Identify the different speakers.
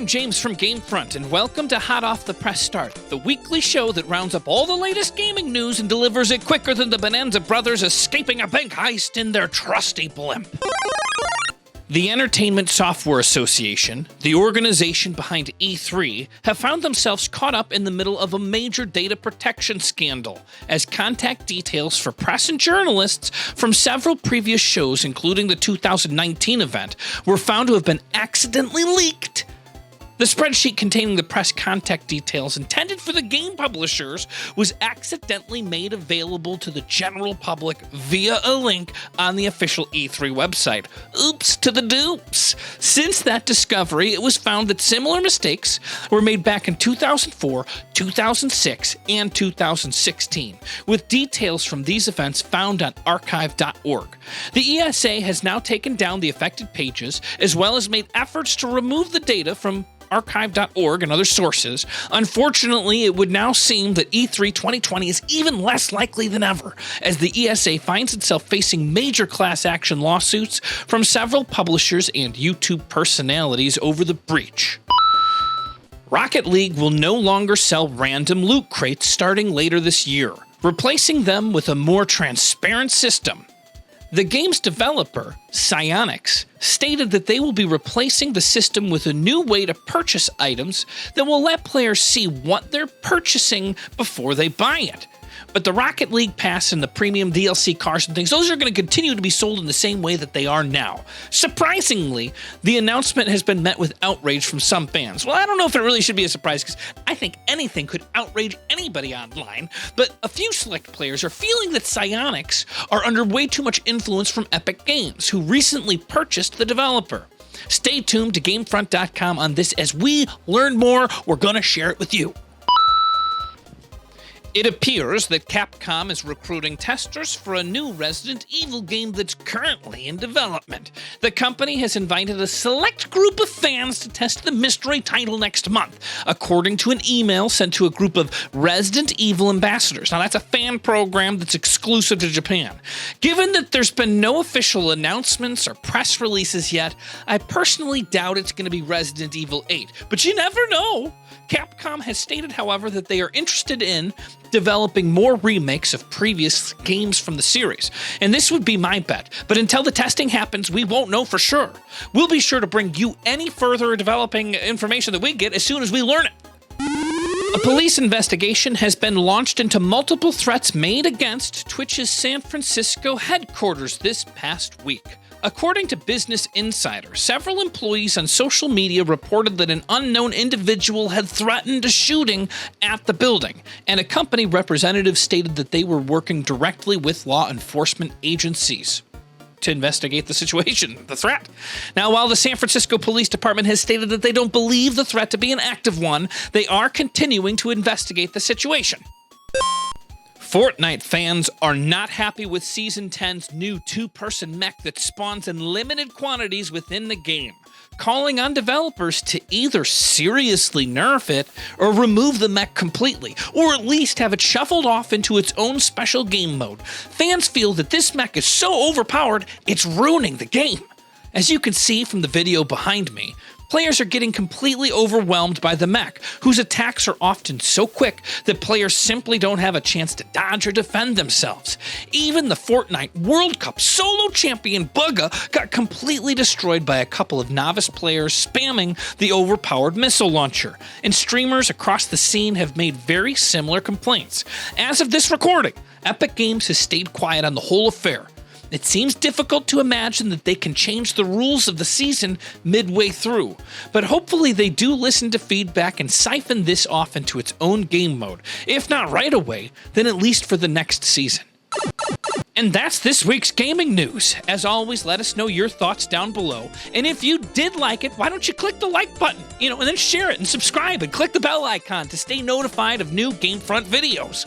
Speaker 1: I'm James from GameFront, and welcome to Hot Off the Press Start, the weekly show that rounds up all the latest gaming news and delivers it quicker than the Bonanza brothers escaping a bank heist in their trusty blimp. The Entertainment Software Association, the organization behind E3, have found themselves caught up in the middle of a major data protection scandal, as contact details for press and journalists from several previous shows, including the 2019 event, were found to have been accidentally leaked. The spreadsheet containing the press contact details intended for the game publishers was accidentally made available to the general public via a link on the official E3 website. Oops to the dupes. Since that discovery, it was found that similar mistakes were made back in 2004, 2006, and 2016, with details from these events found on archive.org. The ESA has now taken down the affected pages, as well as made efforts to remove the data from archive.org and other sources. Unfortunately, it would now seem that E3 2020 is even less likely than ever, as the ESA finds itself facing major class action lawsuits from several publishers and YouTube personalities over the breach. Rocket League will no longer sell random loot crates starting later this year, replacing them with a more transparent system. The game's developer, Psyonix, stated that they will be replacing the system with a new way to purchase items that will let players see what they're purchasing before they buy it. But the Rocket League Pass and the premium DLC cars and things, those are going to continue to be sold in the same way that they are now. Surprisingly, the announcement has been met with outrage from some fans. Well, I don't know if it really should be a surprise, because I think anything could outrage anybody online, but a few select players are feeling that Psyonix are under way too much influence from Epic Games, who recently purchased the developer. Stay tuned to GameFront.com on this. As we learn more, we're going to share it with you. It appears that Capcom is recruiting testers for a new Resident Evil game that's currently in development. The company has invited a select group of fans to test the mystery title next month, according to an email sent to a group of Resident Evil ambassadors. Now, that's a fan program that's exclusive to Japan. Given that there's been no official announcements or press releases yet, I personally doubt it's going to be Resident Evil 8, but you never know. Capcom has stated, however, that they are interested in developing more remakes of previous games from the series, and this would be my bet. But until the testing happens, we won't know for sure. We'll be sure to bring you any further developing information that we get as soon as we learn it. A police investigation has been launched into multiple threats made against Twitch's San Francisco headquarters this past week. According to Business Insider, several employees on social media reported that an unknown individual had threatened a shooting at the building, and a company representative stated that they were working directly with law enforcement agencies to investigate the situation, the threat. Now, while the San Francisco Police Department has stated that they don't believe the threat to be an active one, they are continuing to investigate the situation. Fortnite fans are not happy with Season 10's new two-person mech that spawns in limited quantities within the game, calling on developers to either seriously nerf it or remove the mech completely, or at least have it shuffled off into its own special game mode. Fans feel that this mech is so overpowered, it's ruining the game. As you can see from the video behind me, players are getting completely overwhelmed by the mech, whose attacks are often so quick that players simply don't have a chance to dodge or defend themselves. Even the Fortnite World Cup solo champion Bugga got completely destroyed by a couple of novice players spamming the overpowered missile launcher, and streamers across the scene have made very similar complaints. As of this recording, Epic Games has stayed quiet on the whole affair. It seems difficult to imagine that they can change the rules of the season midway through, but hopefully they do listen to feedback and siphon this off into its own game mode. If not right away, then at least for the next season. And that's this week's gaming news. As always, let us know your thoughts down below. And if you did like it, why don't you click the like button, and then share it and subscribe and click the bell icon to stay notified of new GameFront videos.